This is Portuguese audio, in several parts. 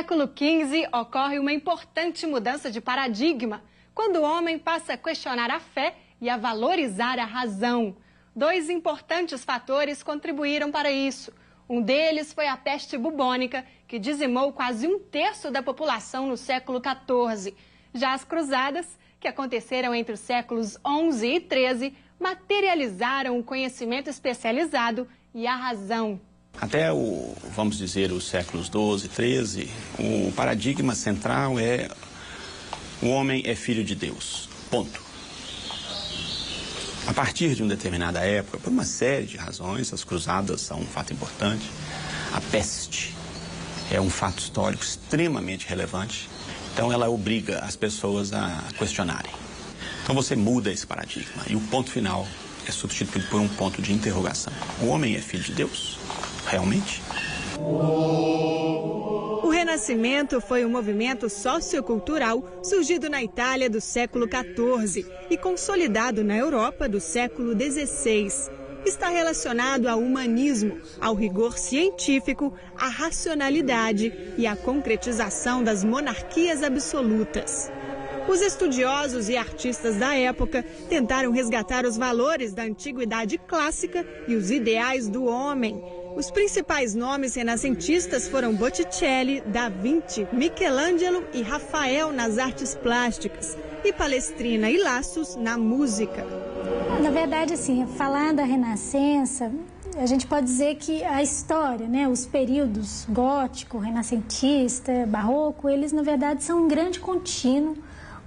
século XV ocorre uma importante mudança de paradigma, quando o homem passa a questionar a fé e a valorizar a razão. Dois importantes fatores contribuíram para isso. Um deles foi a peste bubônica, que dizimou quase um terço da população no século XIV. Já as cruzadas, que aconteceram entre os séculos XI e XIII, materializaram o conhecimento especializado e a razão. Até vamos dizer, os séculos XII, XIII, o paradigma central é o homem é filho de Deus, ponto. A partir de uma determinada época, por uma série de razões, as cruzadas são um fato importante. A peste é um fato histórico extremamente relevante, então ela obriga as pessoas a questionarem. Então você muda esse paradigma e o ponto final é substituído por um ponto de interrogação. O homem é filho de Deus? Realmente? O Renascimento foi um movimento sociocultural surgido na Itália do século XIV e consolidado na Europa do século XVI. Está relacionado ao humanismo, ao rigor científico, à racionalidade e à concretização das monarquias absolutas. Os estudiosos e artistas da época tentaram resgatar os valores da antiguidade clássica e os ideais do homem. Os principais nomes renascentistas foram Botticelli, Da Vinci, Michelangelo e Rafael nas artes plásticas, e Palestrina e Lassus na música. Na verdade, assim, falar da Renascença, a gente pode dizer que a história, né, os períodos gótico, renascentista, barroco, eles na verdade são um grande contínuo,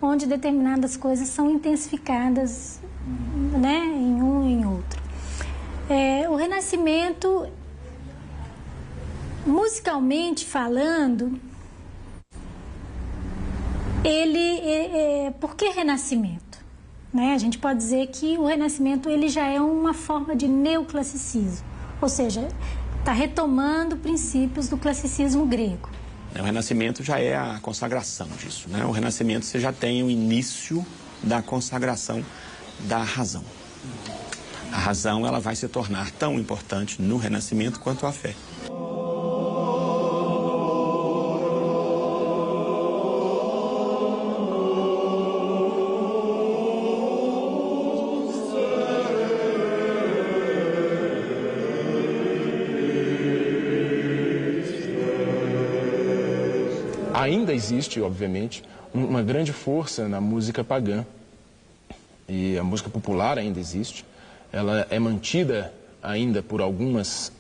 onde determinadas coisas são intensificadas, né, em um e em outro. O Renascimento, musicalmente falando, por que Renascimento? Né? A gente pode dizer que o Renascimento ele já é uma forma de neoclassicismo, ou seja, está retomando princípios do classicismo grego. O Renascimento já é a consagração disso, né? O Renascimento você já tem o início da consagração da razão. A razão ela vai se tornar tão importante no Renascimento quanto a fé. Ainda existe, obviamente, uma grande força na música pagã. E a música popular ainda existe. Ela é mantida ainda por alguns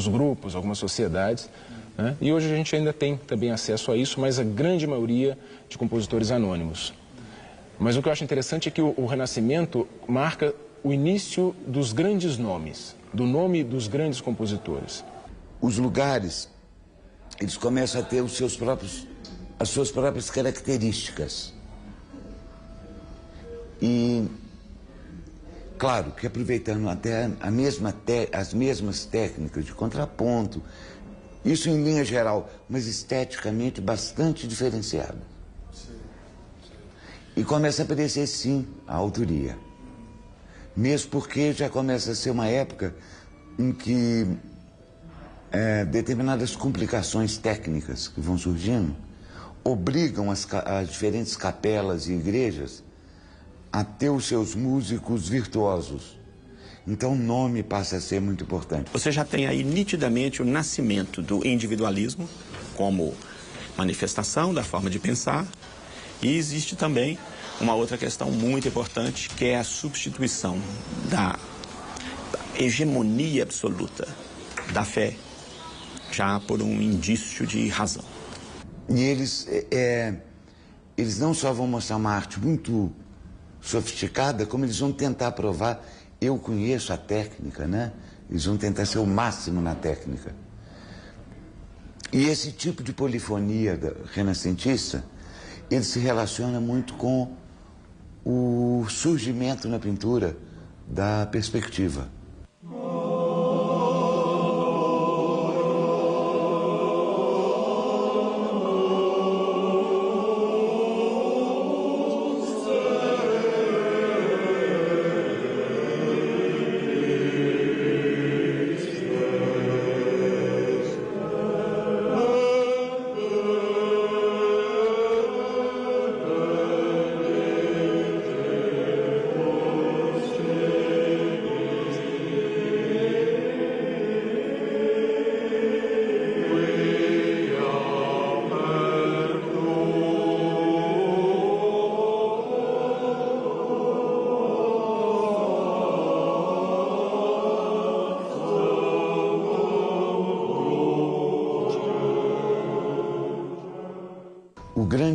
grupos, algumas sociedades, né? E hoje a gente ainda tem também acesso a isso, mas a grande maioria de compositores anônimos. Mas o que eu acho interessante é que o Renascimento marca o início dos grandes nomes, do nome dos grandes compositores. Os lugares, eles começam a ter as suas próprias características. E, claro, que aproveitando até as mesmas técnicas de contraponto, isso em linha geral, mas esteticamente bastante diferenciado. E começa a aparecer, sim, a autoria. Mesmo porque já começa a ser uma época em que determinadas complicações técnicas que vão surgindo obrigam as diferentes capelas e igrejas a ter os seus músicos virtuosos. Então o nome passa a ser muito importante. Você já tem aí nitidamente o nascimento do individualismo como manifestação da forma de pensar, e existe também uma outra questão muito importante, que é a substituição da hegemonia absoluta da fé já por um indício de razão. E eles não só vão mostrar uma arte muito sofisticada, como eles vão tentar provar, eu conheço a técnica, né? Eles vão tentar ser o máximo na técnica. E esse tipo de polifonia renascentista, ele se relaciona muito com o surgimento na pintura da perspectiva.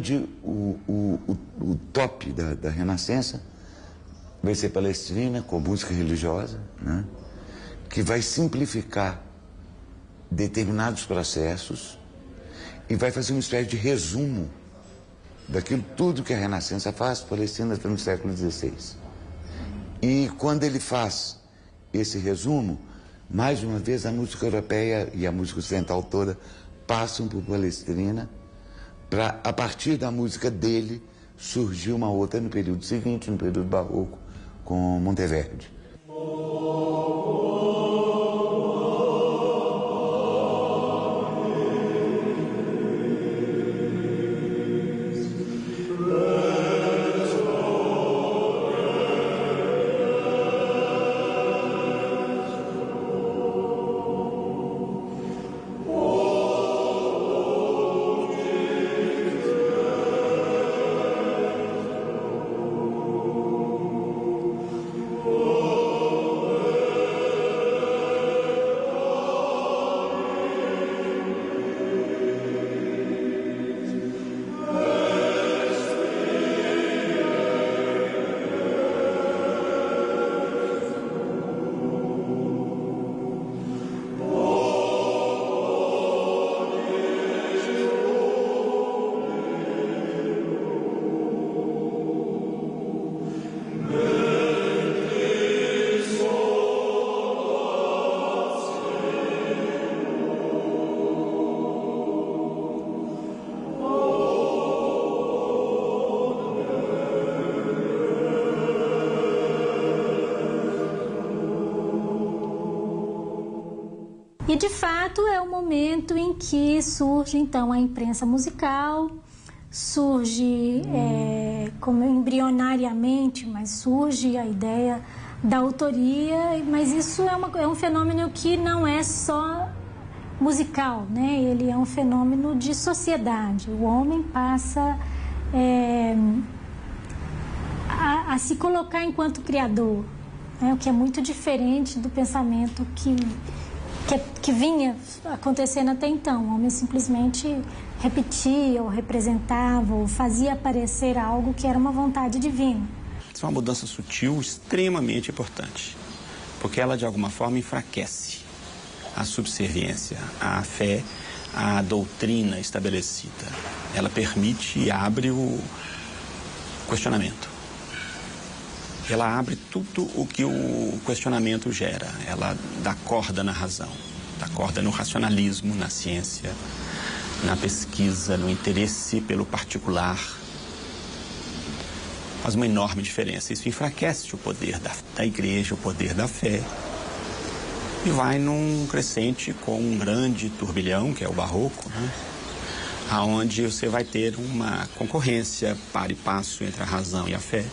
onde o top da Renascença vai ser Palestrina, com música religiosa, né? Que vai simplificar determinados processos e vai fazer uma espécie de resumo daquilo tudo que a Renascença faz. Palestrina está no século XVI. E quando ele faz esse resumo, mais uma vez a música europeia e a música ocidental toda passam por Palestrina, para, a partir da música dele, surgir uma outra no período seguinte, no período barroco, com Monteverdi. E, de fato, é o momento em que surge, então, a imprensa musical, surge, como embrionariamente, mas surge a ideia da autoria, mas isso é um fenômeno que não é só musical, né? Ele é um fenômeno de sociedade. O homem passa a se colocar enquanto criador, né? O que é muito diferente do pensamento que vinha acontecendo até então. O homem simplesmente repetia ou representava ou fazia aparecer algo que era uma vontade divina. Isso é uma mudança sutil, extremamente importante, porque ela de alguma forma enfraquece a subserviência, a fé, a doutrina estabelecida. Ela permite e abre o questionamento. Ela abre tudo o que o questionamento gera. Ela dá corda na razão, dá corda no racionalismo, na ciência, na pesquisa, no interesse pelo particular. Faz uma enorme diferença. Isso enfraquece o poder da igreja, o poder da fé. E vai num crescente com um grande turbilhão, que é o barroco, né? Onde você vai ter uma concorrência par e passo entre a razão e a fé.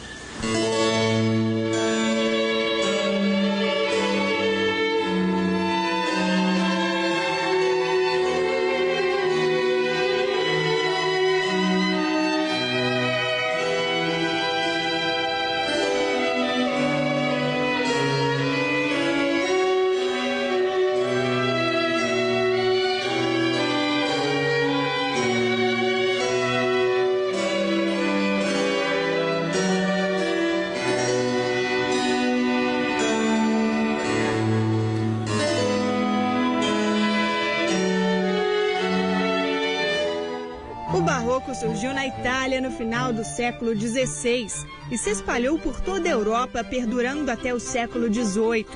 O barroco surgiu na Itália no final do século XVI e se espalhou por toda a Europa, perdurando até o século XVIII.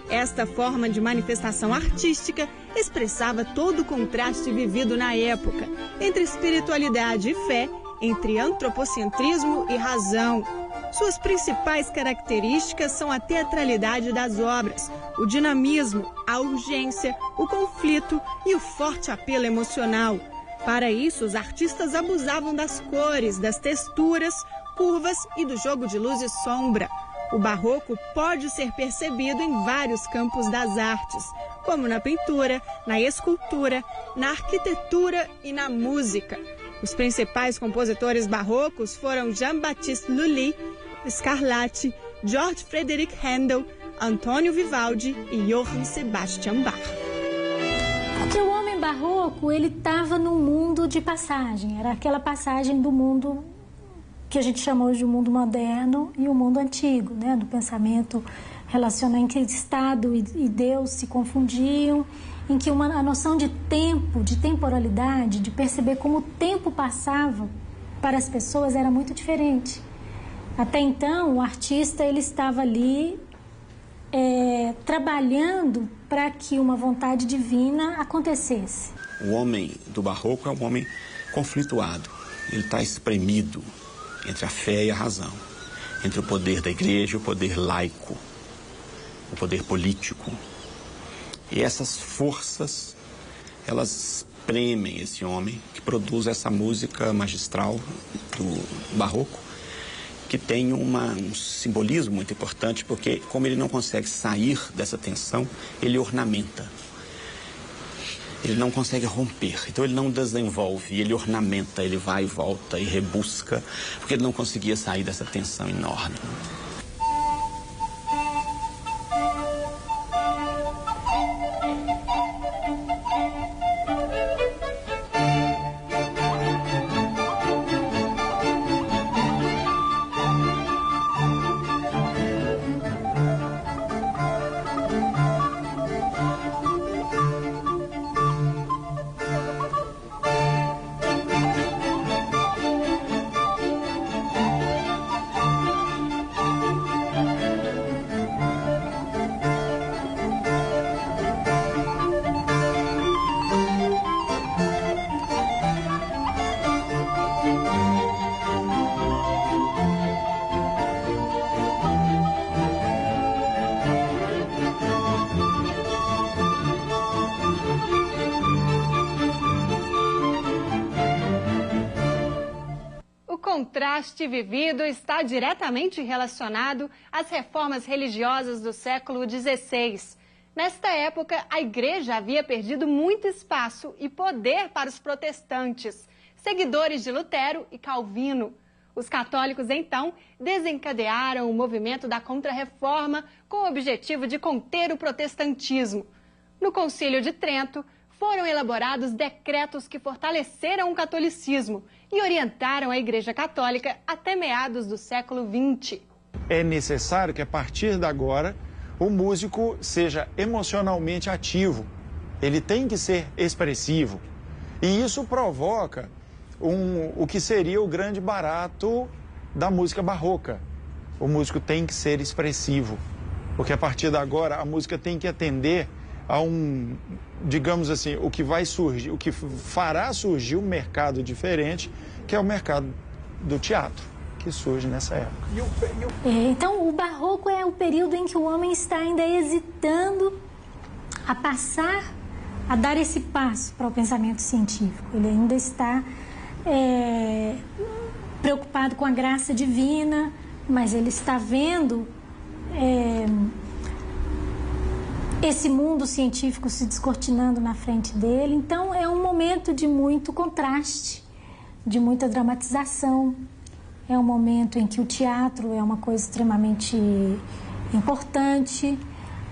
Esta forma de manifestação artística expressava todo o contraste vivido na época, entre espiritualidade e fé, entre antropocentrismo e razão. Suas principais características são a teatralidade das obras, o dinamismo, a urgência, o conflito e o forte apelo emocional. Para isso, os artistas abusavam das cores, das texturas, curvas e do jogo de luz e sombra. O barroco pode ser percebido em vários campos das artes, como na pintura, na escultura, na arquitetura e na música. Os principais compositores barrocos foram Jean-Baptiste Lully, Scarlatti, Georg Friedrich Händel, Antônio Vivaldi e Johann Sebastian Bach. Porque o homem barroco, ele estava num mundo de passagem. Era aquela passagem do mundo que a gente chamou de mundo moderno e o mundo antigo, né? Do pensamento relacionado em que Estado e Deus se confundiam, em que a noção de tempo, de temporalidade, de perceber como o tempo passava para as pessoas era muito diferente. Até então, o artista ele estava ali trabalhando para que uma vontade divina acontecesse. O homem do barroco é um homem conflituado. Ele está espremido entre a fé e a razão, entre o poder da igreja e o poder laico, o poder político. E essas forças, elas premem esse homem que produz essa música magistral do barroco, que tem um simbolismo muito importante, porque como ele não consegue sair dessa tensão, ele ornamenta. Ele não consegue romper, então ele não desenvolve, ele ornamenta, ele vai e volta e rebusca, porque ele não conseguia sair dessa tensão enorme. O contraste vivido está diretamente relacionado às reformas religiosas do século XVI. Nesta época, a Igreja havia perdido muito espaço e poder para os protestantes, seguidores de Lutero e Calvino. Os católicos, então, desencadearam o movimento da Contra-Reforma com o objetivo de conter o protestantismo. No Concílio de Trento, foram elaborados decretos que fortaleceram o catolicismo e orientaram a Igreja Católica até meados do século XX. É necessário que, a partir de agora, o músico seja emocionalmente ativo. Ele tem que ser expressivo. E isso provoca o que seria o grande barato da música barroca. O músico tem que ser expressivo, porque, a partir de agora, a música tem que atender a digamos assim, o que vai surgir, o que fará surgir um mercado diferente, que é o mercado do teatro, que surge nessa época. Então, o barroco é o período em que o homem está ainda hesitando a passar, a dar esse passo para o pensamento científico. Ele ainda está preocupado com a graça divina, mas ele está vendo esse mundo científico se descortinando na frente dele. Então, é um momento de muito contraste, de muita dramatização. É um momento em que o teatro é uma coisa extremamente importante,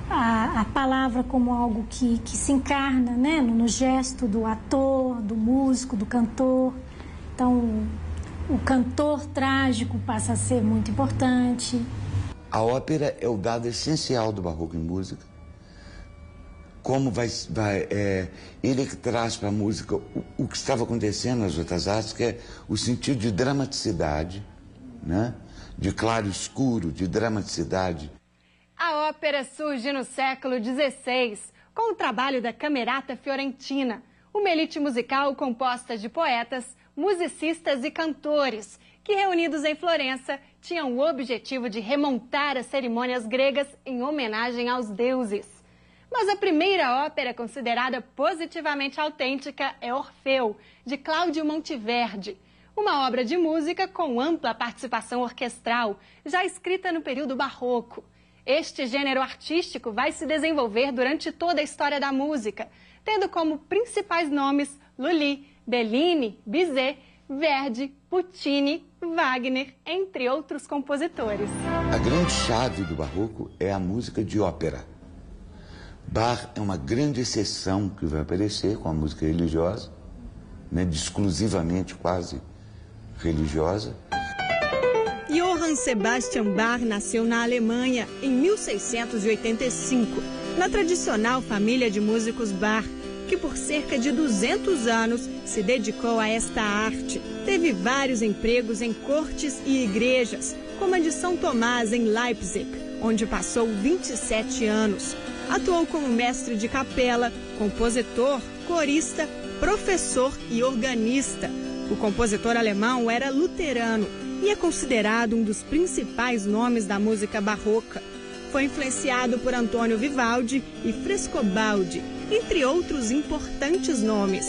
a palavra como algo que se encarna, né, no gesto do ator, do músico, do cantor. Então, o cantor trágico passa a ser muito importante. A ópera é o dado essencial do barroco em música. Como ele que traz para a música o que estava acontecendo nas outras artes, que é o sentido de dramaticidade, né? De claro e escuro, de dramaticidade. A ópera surge no século XVI, com o trabalho da Camerata Fiorentina, uma elite musical composta de poetas, musicistas e cantores, que reunidos em Florença tinham o objetivo de remontar as cerimônias gregas em homenagem aos deuses. Mas a primeira ópera considerada positivamente autêntica é Orfeu, de Cláudio Monteverdi, uma obra de música com ampla participação orquestral, já escrita no período barroco. Este gênero artístico vai se desenvolver durante toda a história da música, tendo como principais nomes Lully, Bellini, Bizet, Verdi, Puccini, Wagner, entre outros compositores. A grande chave do barroco é a música de ópera. Bach é uma grande exceção que vai aparecer com a música religiosa, né, exclusivamente quase religiosa. Johann Sebastian Bach nasceu na Alemanha em 1685, na tradicional família de músicos Bach, que por cerca de 200 anos se dedicou a esta arte. Teve vários empregos em cortes e igrejas, como a de São Tomás, em Leipzig, onde passou 27 anos. Atuou como mestre de capela, compositor, corista, professor e organista. O compositor alemão era luterano e é considerado um dos principais nomes da música barroca. Foi influenciado por Antônio Vivaldi e Frescobaldi, entre outros importantes nomes.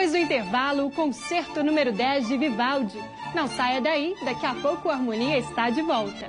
Depois do intervalo, o concerto número 10 de Vivaldi. Não saia daí, daqui a pouco a Harmonia está de volta.